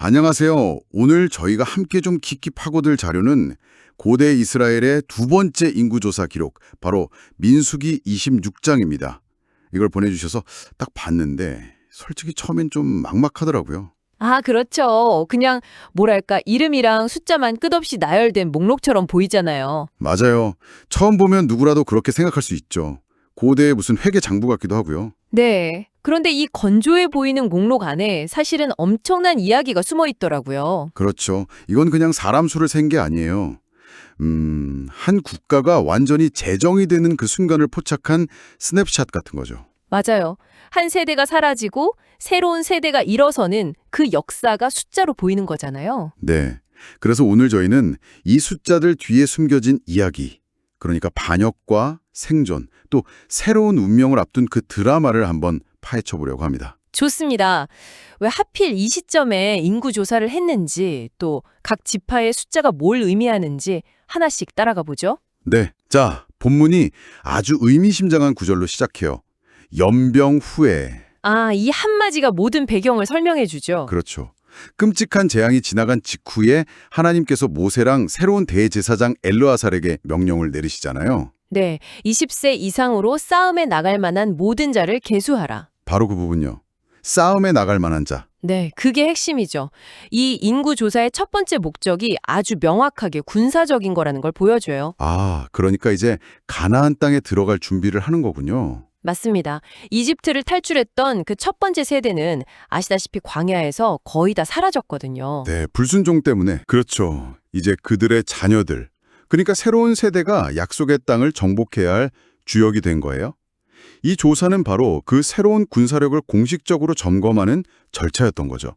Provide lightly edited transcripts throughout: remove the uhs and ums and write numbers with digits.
안녕하세요. 오늘 저희가 함께 좀 깊이 파고들 자료는 고대 이스라엘의 두 번째 인구조사 기록, 바로 민수기 26장입니다. 이걸 보내주셔서 딱 봤는데 솔직히 처음엔 좀 막막하더라고요. 아, 그렇죠. 그냥 뭐랄까 이름이랑 숫자만 끝없이 나열된 목록처럼 보이잖아요. 맞아요. 처음 보면 누구라도 그렇게 생각할 수 있죠. 고대의 무슨 회계 장부 같기도 하고요. 네. 그런데 이 건조해 보이는 목록 안에 사실은 엄청난 이야기가 숨어 있더라고요. 그렇죠. 이건 그냥 사람 수를 센 게 아니에요. 한 국가가 완전히 재정이 되는 그 순간을 포착한 스냅샷 같은 거죠. 맞아요. 한 세대가 사라지고 새로운 세대가 일어서는 그 역사가 숫자로 보이는 거잖아요. 네. 그래서 오늘 저희는 이 숫자들 뒤에 숨겨진 이야기, 그러니까 반역과 생존, 또 새로운 운명을 앞둔 그 드라마를 한번 파헤쳐 보려고 합니다. 좋습니다. 왜 하필 이 시점에 인구 조사를 했는지, 또 각 지파의 숫자가 뭘 의미하는지 하나씩 따라가 보죠. 네. 자, 본문이 아주 의미심장한 구절로 시작해요. 연병 후에. 아, 이 한마디가 모든 배경을 설명해 주죠. 그렇죠. 끔찍한 재앙이 지나간 직후에 하나님께서 모세랑 새로운 대제사장 엘르아살에게 명령을 내리시잖아요. 네, 20세 이상으로 싸움에 나갈 만한 모든 자를 계수하라. 바로 그 부분요. 싸움에 나갈 만한 자. 네, 그게 핵심이죠. 이 인구 조사의 첫 번째 목적이 아주 명확하게 군사적인 거라는 걸 보여줘요. 아, 그러니까 이제 가나안 땅에 들어갈 준비를 하는 거군요. 맞습니다. 이집트를 탈출했던 그 첫 번째 세대는 아시다시피 광야에서 거의 다 사라졌거든요. 네, 불순종 때문에. 그렇죠. 이제 그들의 자녀들. 그러니까 새로운 세대가 약속의 땅을 정복해야 할 주역이 된 거예요. 이 조사는 바로 그 새로운 군사력을 공식적으로 점검하는 절차였던 거죠.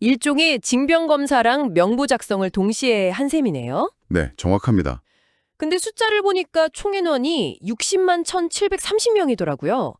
일종의 징병검사랑 명부 작성을 동시에 한 셈이네요. 네, 정확합니다. 근데 숫자를 보니까 총 인원이 60만 1,730명이더라고요.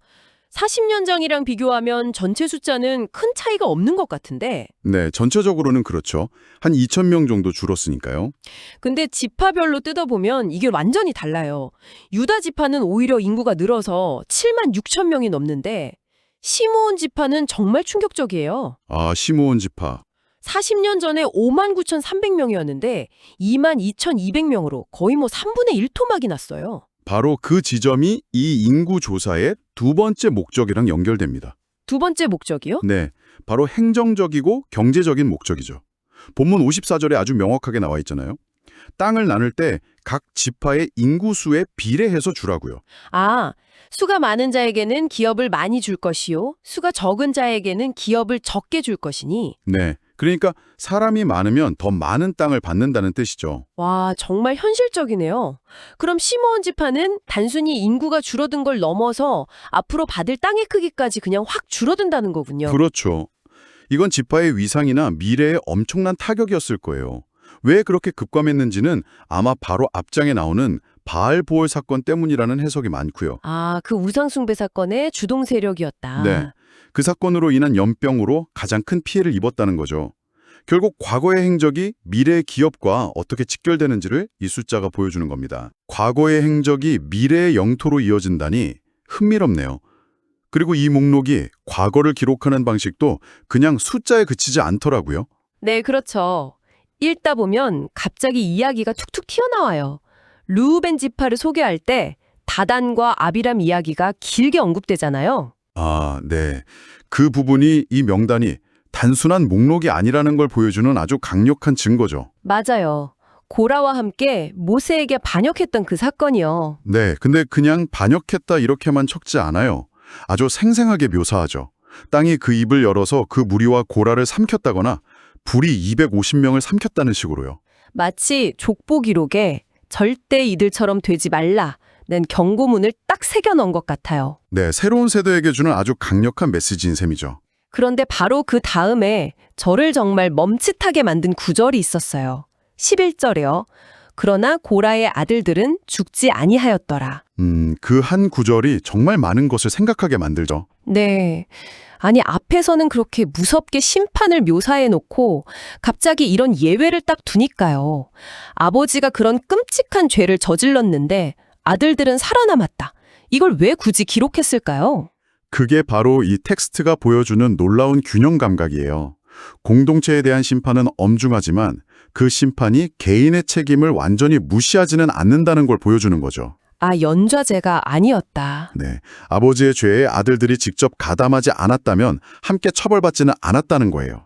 40년 전이랑 비교하면 전체 숫자는 큰 차이가 없는 것 같은데. 네, 전체적으로는 그렇죠. 한 2,000명 정도 줄었으니까요. 근데 지파별로 뜯어보면 이게 완전히 달라요. 유다 지파는 오히려 인구가 늘어서 7만 6천 명이 넘는데 시므온 지파는 정말 충격적이에요. 아, 시므온 지파. 40년 전에 5만 9,300명이었는데 2만 2,200명으로 거의 3분의 1 토막이 났어요. 바로 그 지점이 이 인구 조사의 두 번째 목적이랑 연결됩니다. 두 번째 목적이요? 네, 바로 행정적이고 경제적인 목적이죠. 본문 54절에 아주 명확하게 나와 있잖아요. 땅을 나눌 때 각 지파의 인구수에 비례해서 주라고요. 아, 수가 많은 자에게는 기업을 많이 줄 것이요. 수가 적은 자에게는 기업을 적게 줄 것이니. 네, 그러니까 사람이 많으면 더 많은 땅을 받는다는 뜻이죠. 와, 정말 현실적이네요. 그럼 시므온 지파는 단순히 인구가 줄어든 걸 넘어서 앞으로 받을 땅의 크기까지 그냥 확 줄어든다는 거군요. 그렇죠. 이건 지파의 위상이나 미래에 엄청난 타격이었을 거예요. 왜 그렇게 급감했는지는 아마 바로 앞장에 나오는 바알보올 사건 때문이라는 해석이 많고요. 아, 그 우상숭배 사건의 주동 세력이었다. 네, 그 사건으로 인한 연병으로 가장 큰 피해를 입었다는 거죠. 결국 과거의 행적이 미래의 기업과 어떻게 직결되는지를 이 숫자가 보여주는 겁니다. 과거의 행적이 미래의 영토로 이어진다니 흥미롭네요. 그리고 이 목록이 과거를 기록하는 방식도 그냥 숫자에 그치지 않더라고요. 네, 그렇죠. 읽다 보면 갑자기 이야기가 툭툭 튀어나와요. 르우벤 지파를 소개할 때 다단과 아비람 이야기가 길게 언급되잖아요. 아, 네. 그 부분이 이 명단이 단순한 목록이 아니라는 걸 보여주는 아주 강력한 증거죠. 맞아요. 고라와 함께 모세에게 반역했던 그 사건이요. 네, 근데 그냥 반역했다 이렇게만 적지 않아요. 아주 생생하게 묘사하죠. 땅이 그 입을 열어서 그 무리와 고라를 삼켰다거나 불이 250명을 삼켰다는 식으로요. 마치 족보 기록에 절대 이들처럼 되지 말라는 경고문을 딱 새겨 넣은 것 같아요. 네, 새로운 세대에게 주는 아주 강력한 메시지인 셈이죠. 그런데 바로 그 다음에 저를 정말 멈칫하게 만든 구절이 있었어요. 11절에요. 그러나 고라의 아들들은 죽지 아니하였더라. 그 한 구절이 정말 많은 것을 생각하게 만들죠. 네. 아니, 앞에서는 그렇게 무섭게 심판을 묘사해놓고 갑자기 이런 예외를 딱 두니까요. 아버지가 그런 끔찍한 죄를 저질렀는데 아들들은 살아남았다. 이걸 왜 굳이 기록했을까요? 그게 바로 이 텍스트가 보여주는 놀라운 균형 감각이에요. 공동체에 대한 심판은 엄중하지만 그 심판이 개인의 책임을 완전히 무시하지는 않는다는 걸 보여주는 거죠. 아, 연좌제가 아니었다. 네, 아버지의 죄에 아들들이 직접 가담하지 않았다면 함께 처벌받지는 않았다는 거예요.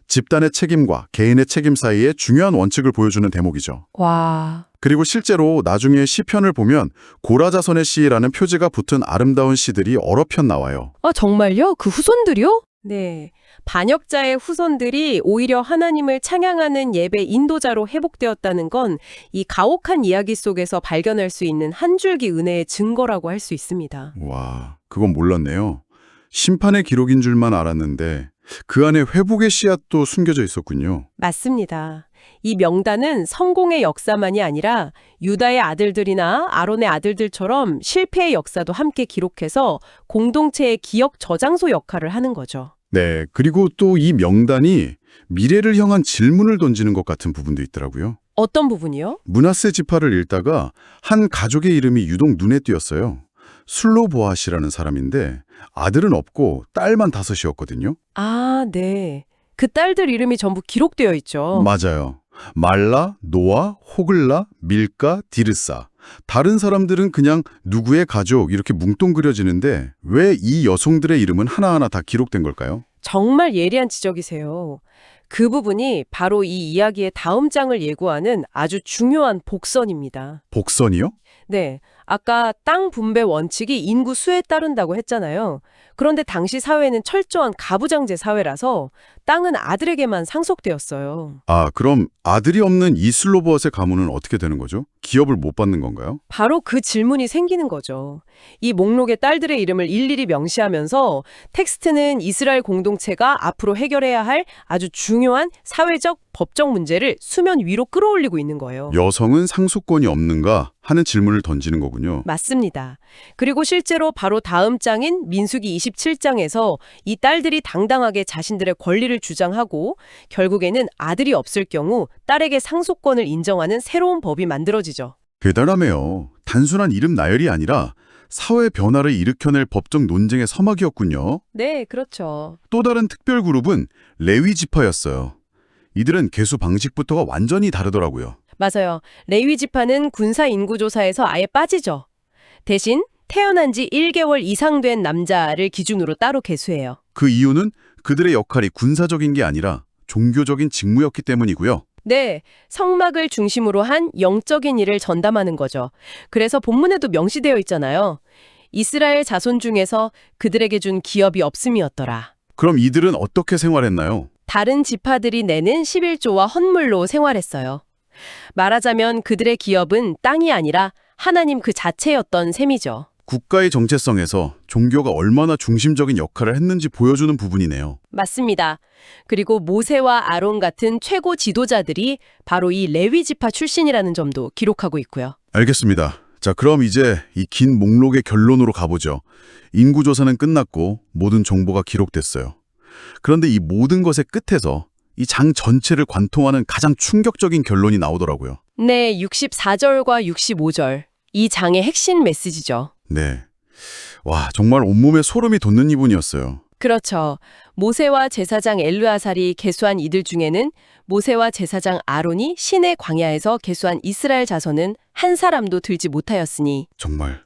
집단의 책임과 개인의 책임 사이에 중요한 원칙을 보여주는 대목이죠. 와, 그리고 실제로 나중에 시편을 보면 고라자손의 시라는 표지가 붙은 아름다운 시들이 어러편 나와요. 아, 정말요? 그 후손들이요? 네. 반역자의 후손들이 오히려 하나님을 찬양하는 예배 인도자로 회복되었다는 건 이 가혹한 이야기 속에서 발견할 수 있는 한 줄기 은혜의 증거라고 할 수 있습니다. 와, 그건 몰랐네요. 심판의 기록인 줄만 알았는데 그 안에 회복의 씨앗도 숨겨져 있었군요. 맞습니다. 이 명단은 성공의 역사만이 아니라 유다의 아들들이나 아론의 아들들처럼 실패의 역사도 함께 기록해서 공동체의 기억 저장소 역할을 하는 거죠. 네, 그리고 또 이 명단이 미래를 향한 질문을 던지는 것 같은 부분도 있더라고요. 어떤 부분이요? 므낫세 지파를 읽다가 한 가족의 이름이 유독 눈에 띄었어요. 슬로보앗이라는 사람인데 아들은 없고 딸만 5이었거든요. 아, 네. 그 딸들 이름이 전부 기록되어 있죠. 맞아요. 말라, 노아, 호글라, 밀가, 디르사. 다른 사람들은 그냥 누구의 가족 이렇게 뭉뚱그려지는데 왜 이 여성들의 이름은 하나하나 다 기록된 걸까요? 정말 예리한 지적이세요. 그 부분이 바로 이 이야기의 다음 장을 예고하는 아주 중요한 복선입니다. 복선이요? 네, 아까 땅 분배 원칙이 인구 수에 따른다고 했잖아요. 그런데 당시 사회는 철저한 가부장제 사회라서 땅은 아들에게만 상속되었어요. 아, 그럼 아들이 없는 이 슬로보앗의 가문은 어떻게 되는 거죠? 기업을 못 받는 건가요? 바로 그 질문이 생기는 거죠. 이 목록의 딸들의 이름을 일일이 명시하면서 텍스트는 이스라엘 공동체가 앞으로 해결해야 할 아주 중요한 사회적, 법적 문제를 수면 위로 끌어올리고 있는 거예요. 여성은 상속권이 없는가 하는 질문을 던지는 거군요. 맞습니다. 그리고 실제로 바로 다음 장인 민수기 27장에서 이 딸들이 당당하게 자신들의 권리를 주장하고 결국에는 아들이 없을 경우 딸에게 상속권을 인정하는 새로운 법이 만들어지죠. 대단하네요. 단순한 이름 나열이 아니라 사회 변화를 일으켜낼 법적 논쟁의 서막이었군요. 네, 그렇죠. 또 다른 특별 그룹은 레위 지파였어요. 이들은 계수 방식부터가 완전히 다르더라고요. 맞아요. 레위 지파는 군사 인구 조사에서 아예 빠지죠. 대신 태어난 지 1개월 이상 된 남자를 기준으로 따로 계수해요. 그 이유는 그들의 역할이 군사적인 게 아니라 종교적인 직무였기 때문이고요. 네, 성막을 중심으로 한 영적인 일을 전담하는 거죠. 그래서 본문에도 명시되어 있잖아요. 이스라엘 자손 중에서 그들에게 준 기업이 없음이었더라. 그럼 이들은 어떻게 생활했나요? 다른 지파들이 내는 11조와 헌물로 생활했어요. 말하자면 그들의 기업은 땅이 아니라 하나님 그 자체였던 셈이죠. 국가의 정체성에서 종교가 얼마나 중심적인 역할을 했는지 보여주는 부분이네요. 맞습니다. 그리고 모세와 아론 같은 최고 지도자들이 바로 이 레위 지파 출신이라는 점도 기록하고 있고요. 알겠습니다. 자, 그럼 이제 이 긴 목록의 결론으로 가보죠. 인구조사는 끝났고 모든 정보가 기록됐어요. 그런데 이 모든 것의 끝에서 이 장 전체를 관통하는 가장 충격적인 결론이 나오더라고요. 네, 64절과 65절. 이 장의 핵심 메시지죠. 네. 와, 정말 온몸에 소름이 돋는 이분이었어요. 그렇죠. 모세와 제사장 엘르아살이 계수한 이들 중에는 모세와 제사장 아론이 신의 광야에서 계수한 이스라엘 자손은 한 사람도 들지 못하였으니. 정말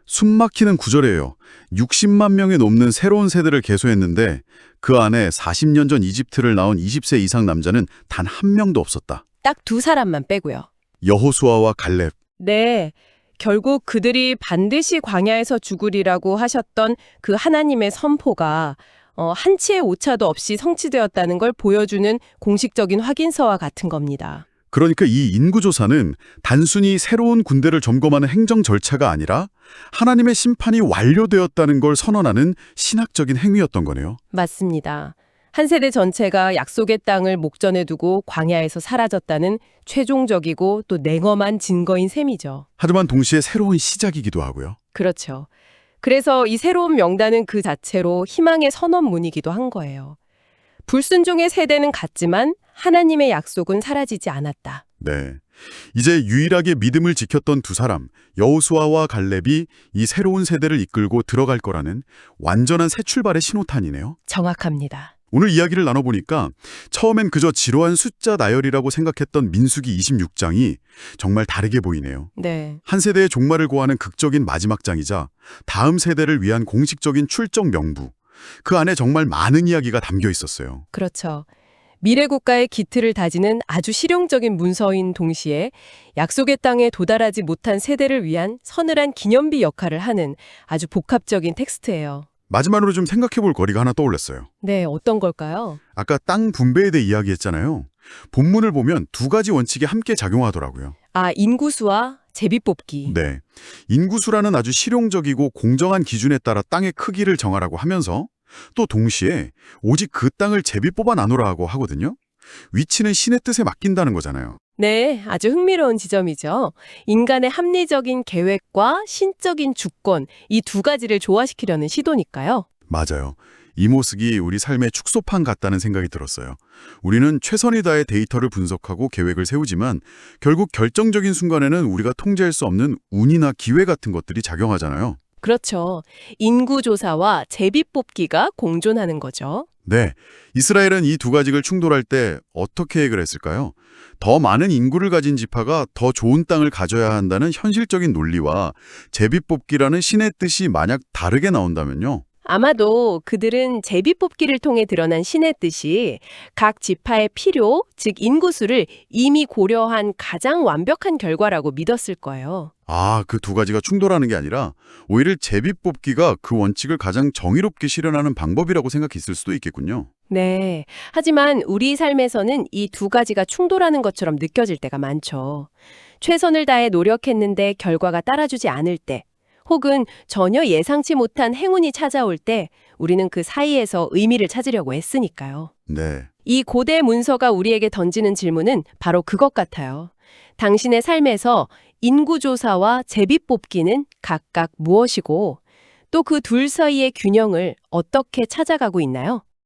숨막히는 구절이에요. 60만 명이 넘는 새로운 세대를 계수했는데 그 안에 40년 전 이집트를 나온 20세 이상 남자는 단 한 명도 없었다. 딱 2사람만 빼고요. 여호수아와 갈렙. 네. 결국 그들이 반드시 광야에서 죽으리라고 하셨던 그 하나님의 선포가 한치의 오차도 없이 성취되었다는 걸 보여주는 공식적인 확인서와 같은 겁니다. 그러니까 이 인구조사는 단순히 새로운 군대를 점검하는 행정 절차가 아니라 하나님의 심판이 완료되었다는 걸 선언하는 신학적인 행위였던 거네요. 맞습니다. 한 세대 전체가 약속의 땅을 목전에 두고 광야에서 사라졌다는 최종적이고 또 냉엄한 증거인 셈이죠. 하지만 동시에 새로운 시작이기도 하고요. 그렇죠. 그래서 이 새로운 명단은 그 자체로 희망의 선언문이기도 한 거예요. 불순종의 세대는 갔지만 하나님의 약속은 사라지지 않았다. 네. 이제 유일하게 믿음을 지켰던 두 사람, 여호수아와 갈렙이 이 새로운 세대를 이끌고 들어갈 거라는 완전한 새 출발의 신호탄이네요. 정확합니다. 오늘 이야기를 나눠보니까 처음엔 그저 지루한 숫자 나열이라고 생각했던 민수기 26장이 정말 다르게 보이네요. 네. 한 세대의 종말을 고하는 극적인 마지막 장이자 다음 세대를 위한 공식적인 출정 명부. 그 안에 정말 많은 이야기가 담겨 있었어요. 그렇죠. 미래 국가의 기틀을 다지는 아주 실용적인 문서인 동시에 약속의 땅에 도달하지 못한 세대를 위한 서늘한 기념비 역할을 하는 아주 복합적인 텍스트예요. 마지막으로 좀 생각해볼 거리가 하나 떠올랐어요. 네, 어떤 걸까요? 아까 땅 분배에 대해 이야기했잖아요. 본문을 보면 두 가지 원칙이 함께 작용하더라고요. 아, 인구수와 제비 뽑기. 네. 인구수라는 아주 실용적이고 공정한 기준에 따라 땅의 크기를 정하라고 하면서 또 동시에 오직 그 땅을 제비 뽑아 나누라고 하거든요. 위치는 신의 뜻에 맡긴다는 거잖아요. 네, 아주 흥미로운 지점이죠. 인간의 합리적인 계획과 신적인 주권, 이 두 가지를 조화시키려는 시도니까요. 맞아요. 이 모습이 우리 삶의 축소판 같다는 생각이 들었어요. 우리는 최선을 다해 데이터를 분석하고 계획을 세우지만 결국 결정적인 순간에는 우리가 통제할 수 없는 운이나 기회 같은 것들이 작용하잖아요. 그렇죠. 인구조사와 제비 뽑기가 공존하는 거죠. 네, 이스라엘은 이 두 가지를 충돌할 때 어떻게 해결했을까요? 더 많은 인구를 가진 지파가 더 좋은 땅을 가져야 한다는 현실적인 논리와 제비뽑기라는 신의 뜻이 만약 다르게 나온다면요. 아마도 그들은 제비 뽑기를 통해 드러난 신의 뜻이 각 지파의 필요, 즉 인구수를 이미 고려한 가장 완벽한 결과라고 믿었을 거예요. 아, 그 두 가지가 충돌하는 게 아니라 오히려 제비뽑기가 그 원칙을 가장 정의롭게 실현하는 방법이라고 생각했을 수도 있겠군요. 네. 하지만 우리 삶에서는 이 두 가지가 충돌하는 것처럼 느껴질 때가 많죠. 최선을 다해 노력했는데 결과가 따라주지 않을 때, 혹은 전혀 예상치 못한 행운이 찾아올 때 우리는 그 사이에서 의미를 찾으려고 애쓰니까요. 네. 이 고대 문서가 우리에게 던지는 질문은 바로 그것 같아요. 당신의 삶에서 인구조사와 제비뽑기는 각각 무엇이고 또 그 둘 사이의 균형을 어떻게 찾아가고 있나요?